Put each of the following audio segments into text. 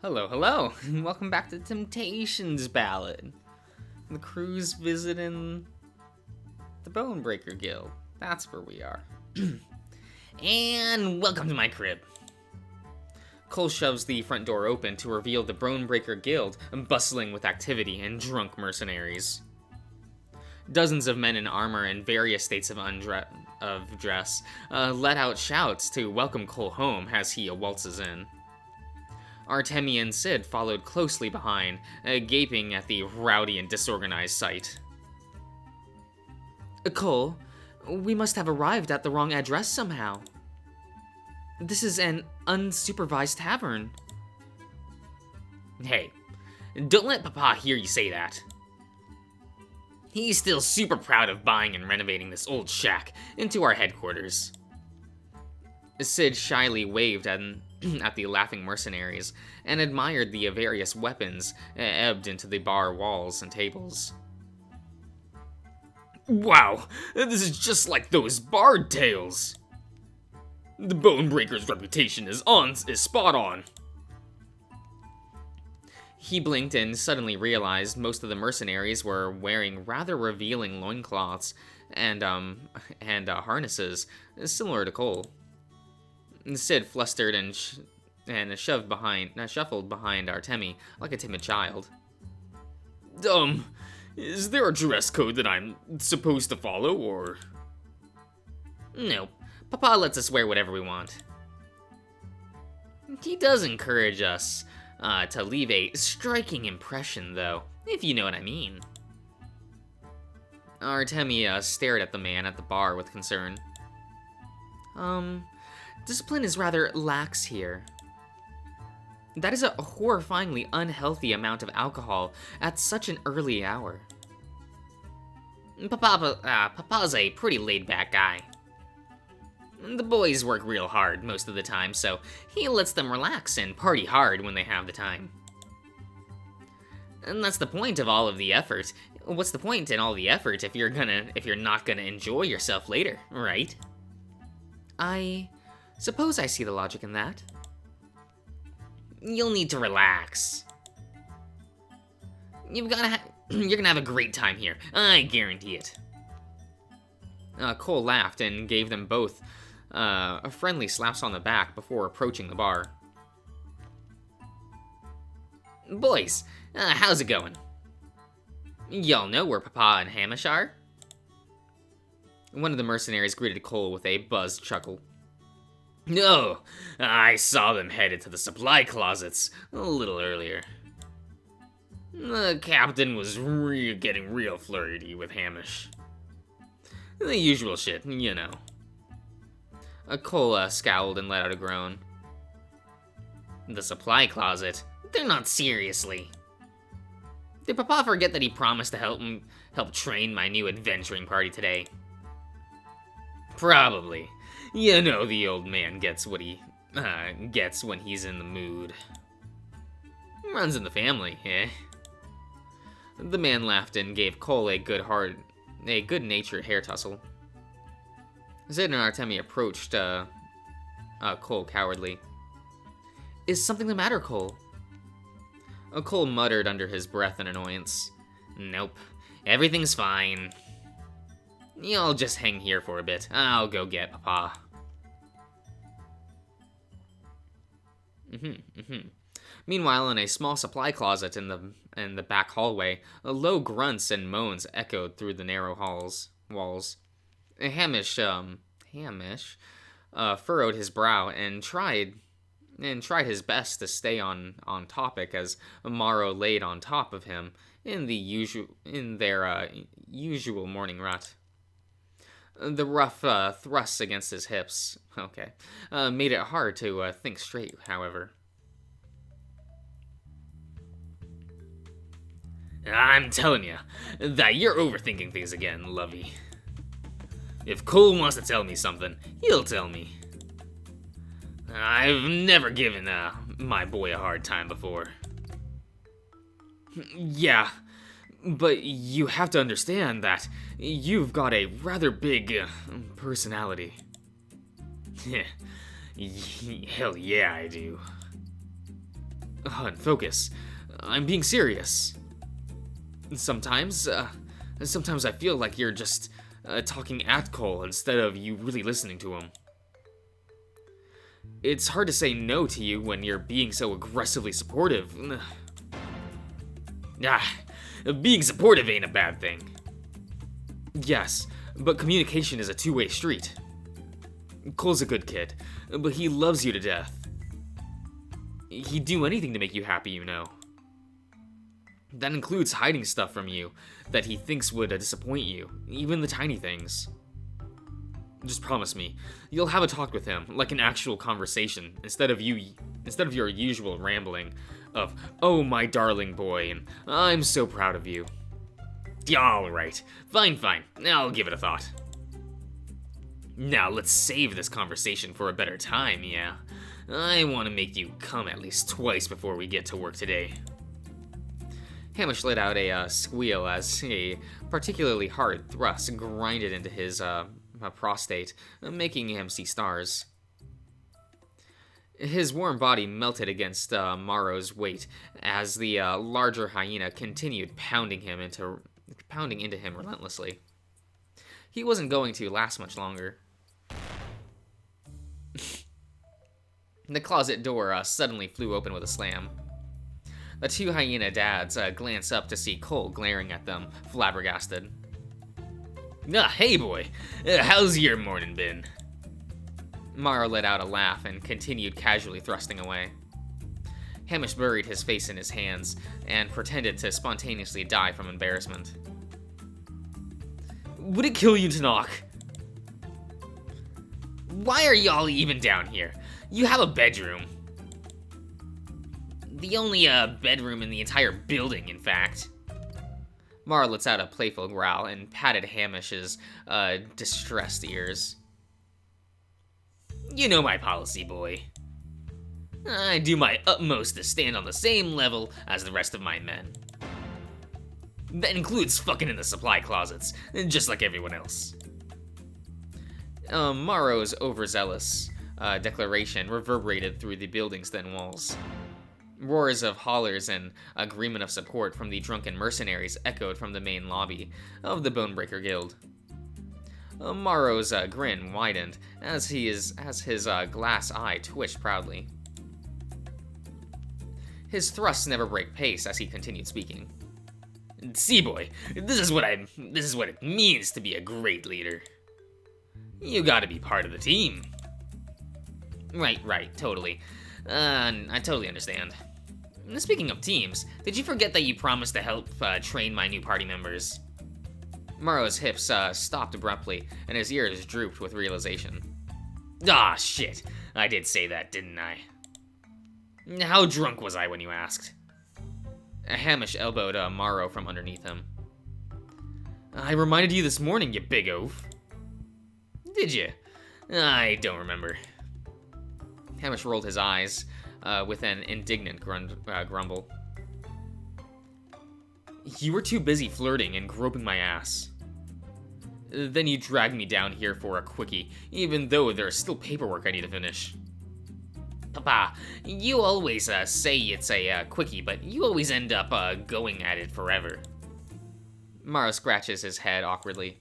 Hello, hello, and welcome back to Temptations Ballad. The crew's visiting the Bonebreaker Guild. That's where we are. And welcome to my crib. Cole shoves the front door open to reveal the Bonebreaker Guild bustling with activity and drunk mercenaries. Dozens of men in armor in various states of dress let out shouts to welcome Cole home as he waltzes in. Artemi and Sid followed closely behind, gaping at the rowdy and disorganized sight. Cole, we must have arrived at the wrong address somehow. This is an unsupervised tavern. Hey, don't let Papa hear you say that. He's still super proud of buying and renovating this old shack into our headquarters. Sid shyly waved at the laughing mercenaries and admired the various weapons ebbed into the bar walls and tables. Wow, this is just like those bard tales. The Bonebreaker's reputation is spot on. He blinked and suddenly realized most of the mercenaries were wearing rather revealing loincloths and harnesses similar to Cole. Sid flustered and shuffled behind Artemi like a timid child. Is there a dress code that I'm supposed to follow, or? Nope. Papa lets us wear whatever we want. He does encourage us to leave a striking impression, though, if you know what I mean. Artemi stared at the man at the bar with concern. Discipline is rather lax here. That is a horrifyingly unhealthy amount of alcohol at such an early hour. Papa's a pretty laid-back guy. The boys work real hard most of the time, so he lets them relax and party hard when they have the time. And that's the point of all of the effort. What's the point in all the effort if you're not gonna enjoy yourself later, right? I suppose I see the logic in that. You'll need to relax. You're gonna have a great time here. I guarantee it. Cole laughed and gave them both a friendly slaps on the back before approaching the bar. Boys, how's it going? Y'all know where Papa and Hamish are? One of the mercenaries greeted Cole with a buzzed chuckle. No, I saw them headed to the supply closets a little earlier. The captain was getting real flirty with Hamish. The usual shit, you know. Cole scowled and let out a groan. The supply closet? They're not seriously. Did Papa forget that he promised to help train my new adventuring party today? Probably. You know the old man gets what he gets when he's in the mood. Runs in the family, eh? The man laughed and gave Cole a good-natured hair tussle. Sid and Artemi approached Cole cowardly. Is something the matter, Cole? Cole muttered under his breath in annoyance. Nope, everything's fine. Y'all just hang here for a bit. I'll go get Papa. Meanwhile, in a small supply closet in the back hallway, low grunts and moans echoed through the narrow walls. Hamish furrowed his brow and tried his best to stay on topic as Morrow laid on top of him in their usual morning rut. The rough thrusts against his hips, made it hard to think straight, however. I'm telling you that you're overthinking things again, Lovey. If Cole wants to tell me something, he'll tell me. I've never given my boy a hard time before. Yeah, but you have to understand that you've got a rather big personality. Hell yeah, I do. Hun, focus. I'm being serious. Sometimes I feel like you're just talking at Cole instead of you really listening to him. It's hard to say no to you when you're being so aggressively supportive. Being supportive ain't a bad thing. Yes, but communication is a two-way street. Cole's a good kid, but he loves you to death. He'd do anything to make you happy, you know. That includes hiding stuff from you that he thinks would disappoint you, even the tiny things. Just promise me, you'll have a talk with him, like an actual conversation, instead of your usual rambling of, "Oh, my darling boy," and "I'm so proud of you." Alright, fine, I'll give it a thought. Now let's save this conversation for a better time, yeah? I want to make you come at least twice before we get to work today. Hamish let out a squeal as a particularly hard thrust grinded into his prostate, making him see stars. His warm body melted against Morrow's weight as the larger hyena continued pounding into him relentlessly. He wasn't going to last much longer. The closet door suddenly flew open with a slam. The two hyena dads glance up to see Cole glaring at them, flabbergasted. Hey boy, how's your morning been? Morrow let out a laugh and continued casually thrusting away. Hamish buried his face in his hands and pretended to spontaneously die from embarrassment. Would it kill you to knock? Why are y'all even down here? You have a bedroom. The only bedroom in the entire building, in fact. Mara lets out a playful growl and patted Hamish's distressed ears. You know my policy, boy. I do my utmost to stand on the same level as the rest of my men. That includes fucking in the supply closets, just like everyone else. Morrow's overzealous declaration reverberated through the building's thin walls. Roars of hollers and agreement of support from the drunken mercenaries echoed from the main lobby of the Bonebreaker Guild. Morrow's grin widened as his glass eye twitched proudly. His thrusts never break pace as he continued speaking. See, boy, this is what it means to be a great leader. You gotta be part of the team. Right, totally. I totally understand. Speaking of teams, did you forget that you promised to help train my new party members? Morrow's hips stopped abruptly, and his ears drooped with realization. Ah, shit. I did say that, didn't I? How drunk was I when you asked? Hamish elbowed Morrow from underneath him. I reminded you this morning, you big oaf. Did you? I don't remember. Hamish rolled his eyes with an indignant grumble. You were too busy flirting and groping my ass. Then you dragged me down here for a quickie, even though there's still paperwork I need to finish. Papa, you always say it's a quickie, but you always end up going at it forever. Morrow scratches his head awkwardly.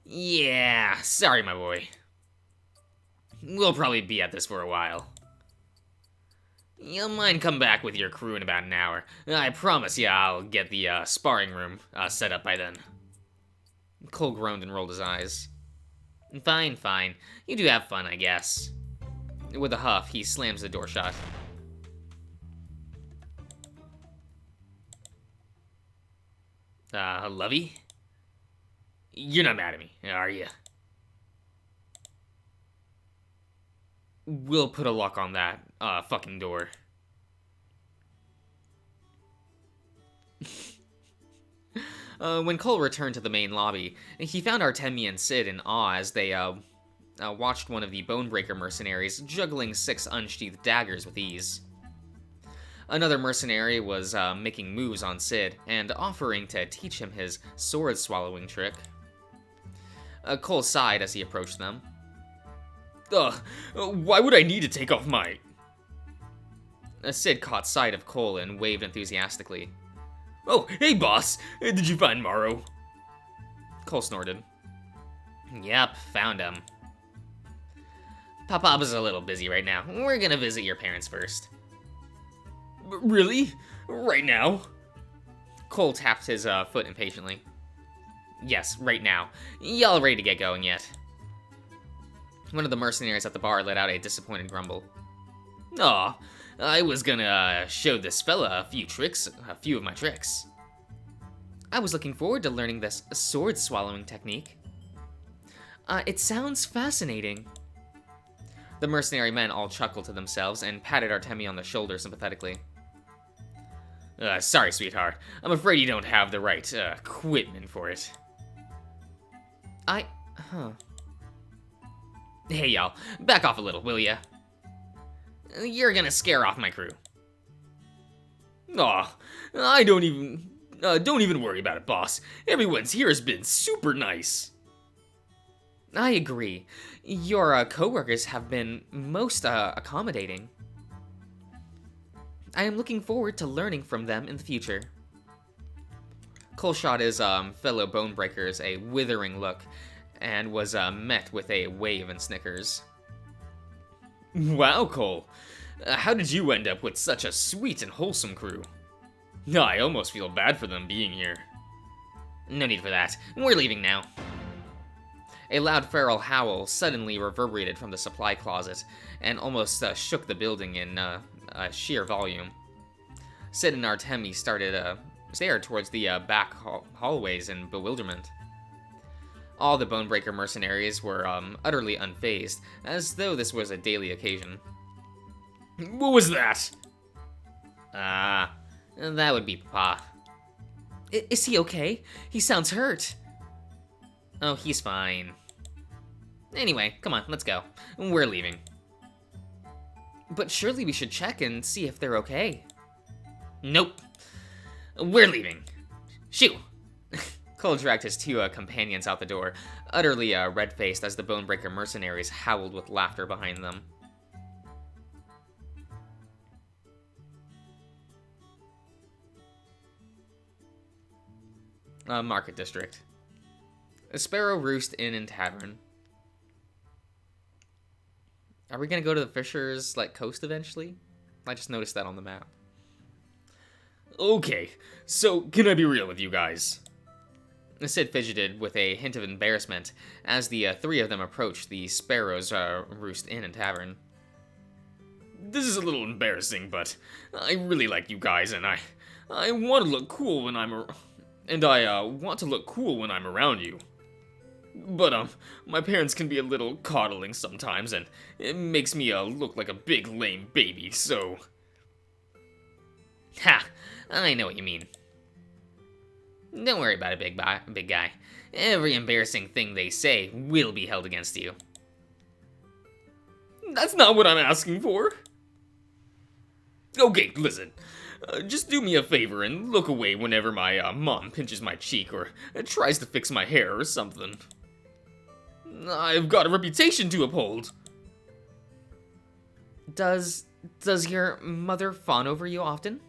Yeah, sorry, my boy. We'll probably be at this for a while. You'll mind come back with your crew in about an hour. I promise you I'll get the sparring room set up by then. Cole groaned and rolled his eyes. Fine. You do have fun, I guess. With a huff, he slams the door shut. Lovey? You're not mad at me, are you? We'll put a lock on that fucking door. When Cole returned to the main lobby, he found Artemia and Sid in awe as they watched one of the Bonebreaker mercenaries juggling 6 unsheathed daggers with ease. Another mercenary was making moves on Sid and offering to teach him his sword-swallowing trick. Cole sighed as he approached them. Why would I need to take off my... Sid caught sight of Cole and waved enthusiastically. "Oh, hey boss! Did you find Morrow?" Cole snorted. "Yep, found him. Papa's a little busy right now. We're gonna visit your parents first." "Really? Right now?" Cole tapped his foot impatiently. "Yes, right now. Y'all ready to get going yet?" One of the mercenaries at the bar let out a disappointed grumble. "Aw, I was gonna show this fella a few of my tricks." "I was looking forward to learning this sword-swallowing technique." It sounds fascinating." The mercenary men all chuckled to themselves and patted Artemi on the shoulder sympathetically. Sorry, sweetheart. I'm afraid you don't have the right equipment for it." Hey, y'all. Back off a little, will ya? You're gonna scare off my crew." "Aw, I don't even worry about it, boss. Everyone's here has been super nice." "I agree. Your coworkers have been most accommodating. I am looking forward to learning from them in the future." Cole shot his fellow bonebreakers a withering look and was met with a wave and snickers. "Wow, Cole. How did you end up with such a sweet and wholesome crew? I almost feel bad for them being here." "No need for that. We're leaving now." A loud feral howl suddenly reverberated from the supply closet and almost shook the building in sheer volume. Sid and Artemi stared towards the back hallways in bewilderment. All the Bonebreaker mercenaries were utterly unfazed, as though this was a daily occasion. "What was that?" That would be Papa." Is he okay? He sounds hurt." "Oh, he's fine. Anyway, come on, let's go. We're leaving." "But surely we should check and see if they're okay." "Nope. We're leaving. Shoo!" Cole dragged his two companions out the door, utterly red-faced as the Bonebreaker mercenaries howled with laughter behind them. Market District. A Sparrow Roost Inn and Tavern. Are we gonna go to the Fisher's coast eventually? I just noticed that on the map. "Okay, so can I be real with you guys?" Sid fidgeted with a hint of embarrassment as the three of them approached the Sparrow's Roost Inn and Tavern. "This is a little embarrassing, but I really like you guys, and I want to look cool when I'm around you. But my parents can be a little coddling sometimes, and it makes me look like a big lame baby. So." "Ha! I know what you mean. Don't worry about it, big guy. Every embarrassing thing they say will be held against you." "That's not what I'm asking for." "Okay, listen. Just do me a favor and look away whenever my mom pinches my cheek or tries to fix my hair or something. I've got a reputation to uphold." Does your mother fawn over you often?"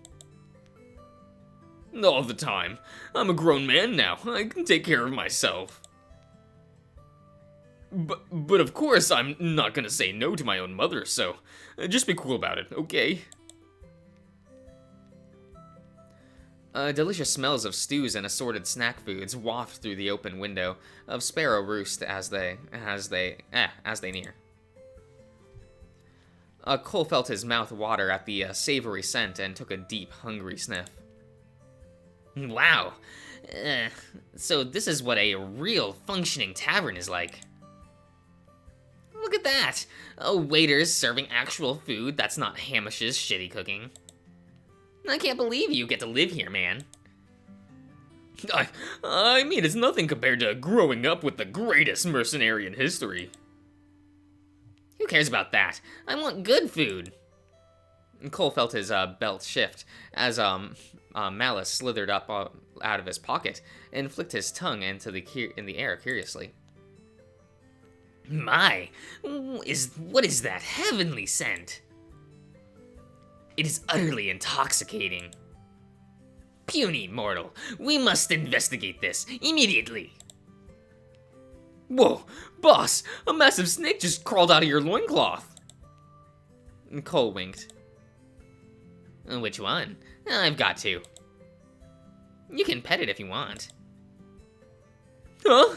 "All the time. I'm a grown man now. I can take care of myself." But of course I'm not gonna say no to my own mother, so just be cool about it, okay?" Delicious smells of stews and assorted snack foods waft through the open window of Sparrow Roost as they near. Cole felt his mouth water at the savory scent and took a deep, hungry sniff. "Wow. So this is what a real functioning tavern is like. Look at that. Waiters serving actual food that's not Hamish's shitty cooking. I can't believe you get to live here, man." I mean, it's nothing compared to growing up with the greatest mercenary in history." "Who cares about that? I want good food." Cole felt his belt shift as Malice slithered up out of his pocket and flicked his tongue in the air curiously. "My, what is that heavenly scent?" It is utterly intoxicating. Puny mortal, we must investigate this immediately. Whoa, boss, a massive snake just crawled out of your loincloth. Cole winked. Which one? I've got two. You can pet it if you want. Huh?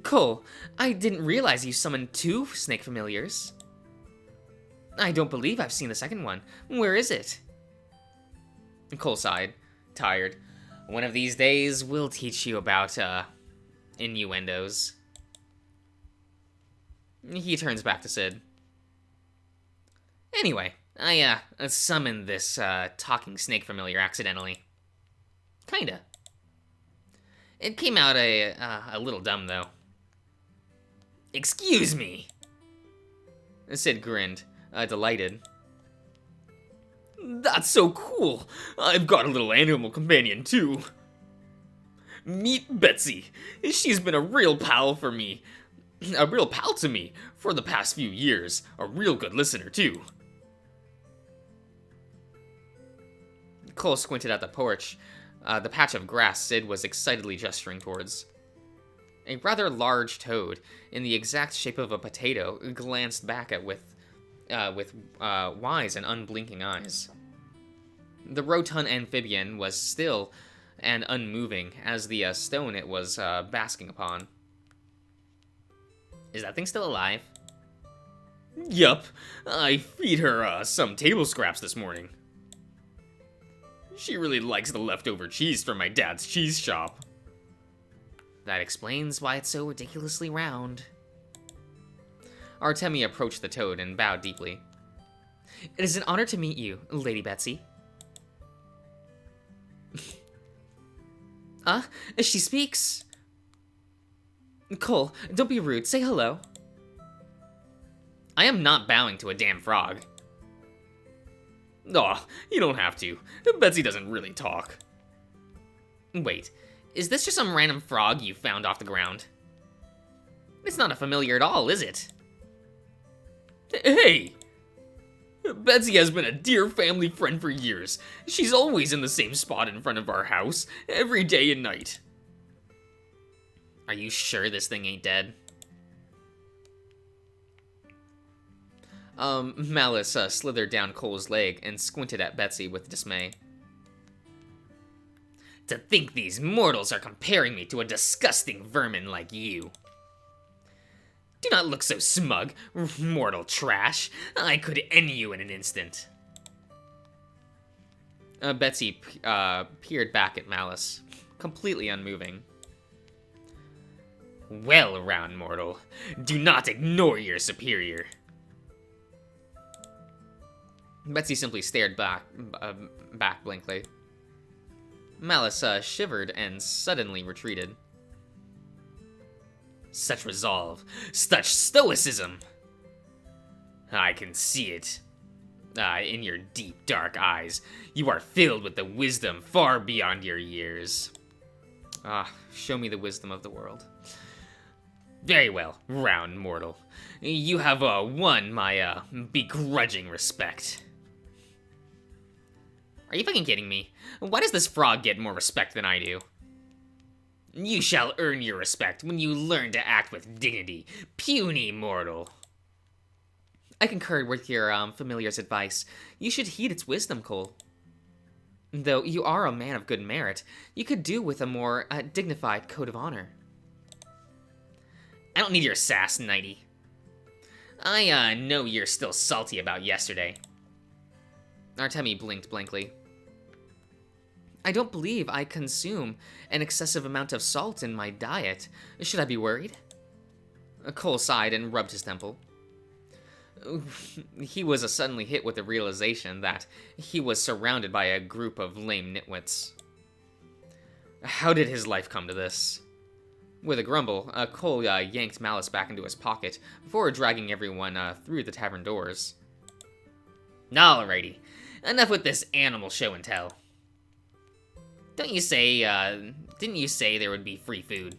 Cole, I didn't realize you summoned two snake familiars. I don't believe I've seen the second one. Where is it? Cole sighed, tired. One of these days, we'll teach you about, innuendos. He turns back to Sid. Anyway, I summoned this, talking snake familiar accidentally. Kinda. It came out a little dumb, though. Excuse me! Sid grinned, delighted. That's so cool! I've got a little animal companion, too. Meet Betsy. She's been a real pal for me. A real pal to me for the past few years. A real good listener, too. Cole squinted at the porch, the patch of grass Sid was excitedly gesturing towards. A rather large toad, in the exact shape of a potato, glanced back at with wise and unblinking eyes. The rotund amphibian was still and unmoving as the stone it was basking upon. Is that thing still alive? Yup, I feed her some table scraps this morning. She really likes the leftover cheese from my dad's cheese shop. That explains why it's so ridiculously round. Artemia approached the toad and bowed deeply. It is an honor to meet you, Lady Betsy. She speaks. Cole, don't be rude. Say hello. I am not bowing to a damn frog. Aw, you don't have to. Betsy doesn't really talk. Wait, is this just some random frog you found off the ground? It's not a familiar at all, is it? Hey! Betsy has been a dear family friend for years. She's always in the same spot in front of our house, every day and night. Are you sure this thing ain't dead? Malice slithered down Cole's leg and squinted at Betsy with dismay. To think these mortals are comparing me to a disgusting vermin like you. Do not look so smug, mortal trash. I could end you in an instant. Betsy peered back at Malice, completely unmoving. Well, round mortal, do not ignore your superior. Betsy simply stared back blankly. Malice shivered and suddenly retreated. Such resolve, such stoicism! I can see it. In your deep, dark eyes, you are filled with the wisdom far beyond your years. Show me the wisdom of the world. Very well, round mortal. You have won my begrudging respect. Are you fucking kidding me? Why does this frog get more respect than I do? You shall earn your respect when you learn to act with dignity, puny mortal. I concur with your familiar's advice. You should heed its wisdom, Cole. Though you are a man of good merit, you could do with a more dignified code of honor. I don't need your sass, Knighty. I know you're still salty about yesterday. Artemi blinked blankly. I don't believe I consume an excessive amount of salt in my diet. Should I be worried? Cole sighed and rubbed his temple. He was suddenly hit with the realization that he was surrounded by a group of lame nitwits. How did his life come to this? With a grumble, Cole yanked Malice back into his pocket before dragging everyone through the tavern doors. Alrighty, enough with this animal show and tell. Didn't you say there would be free food?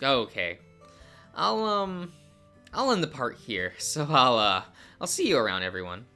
Okay. I'll I'll end the part here, so I'll see you around, everyone.